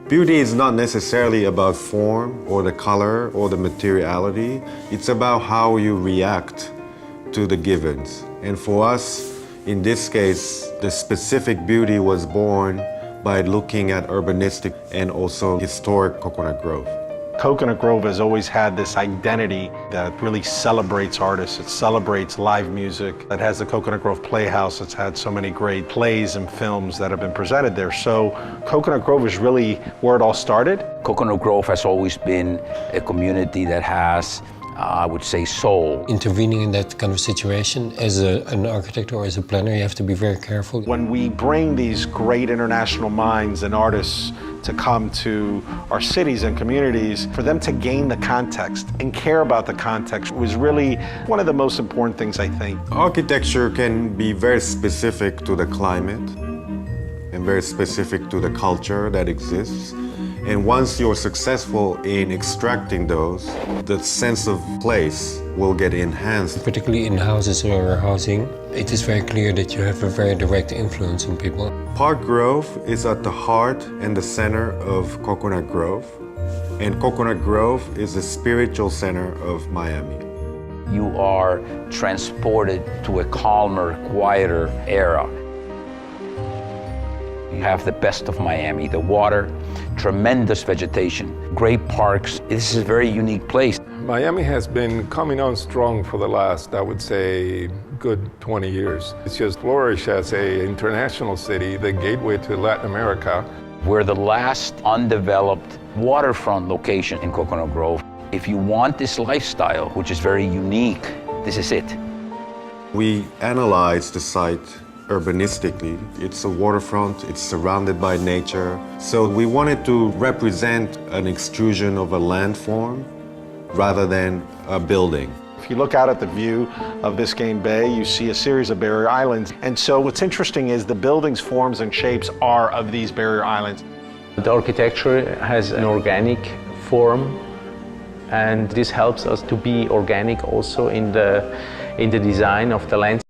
Beauty is not necessarily about form or the color or the materiality. It's about how you react to the givens. And for us, in this case, the specific beauty was born by looking at urbanistic and also historic Coconut Grove. Coconut Grove has always had this identity that really celebrates artists. It celebrates live music. It has the Coconut Grove Playhouse. It's had so many great plays and films that have been presented there. So Coconut Grove is really where it all started. Coconut Grove has always been a community that has, I would say, soul. Intervening in that kind of situation as an architect or as a planner, you have to be very careful. When we bring these great international minds and artists to come to our cities and communities, for them to gain the context and care about the context was really one of the most important things, I think. Architecture can be very specific to the climate and very specific to the culture that exists. And once you're successful in extracting those, the sense of place will get enhanced. Particularly in houses or housing, it is very clear that you have a very direct influence on people. Park Grove is at the heart and the center of Coconut Grove. And Coconut Grove is the spiritual center of Miami. You are transported to a calmer, quieter era. You have the best of Miami, the water, tremendous vegetation, great parks. This is a very unique place. Miami has been coming on strong for the last, I would say, good 20 years. It's just flourished as an international city, the gateway to Latin America. We're the last undeveloped waterfront location in Coconut Grove. If you want this lifestyle, which is very unique, this is it. We analyzed the site urbanistically. It's a waterfront, it's surrounded by nature. So we wanted to represent an extrusion of a landform rather than a building. If you look out at the view of Biscayne Bay, you see a series of barrier islands. And so what's interesting is the buildings, forms, and shapes are of these barrier islands. The architecture has an organic form, and this helps us to be organic also in the design of the landscape.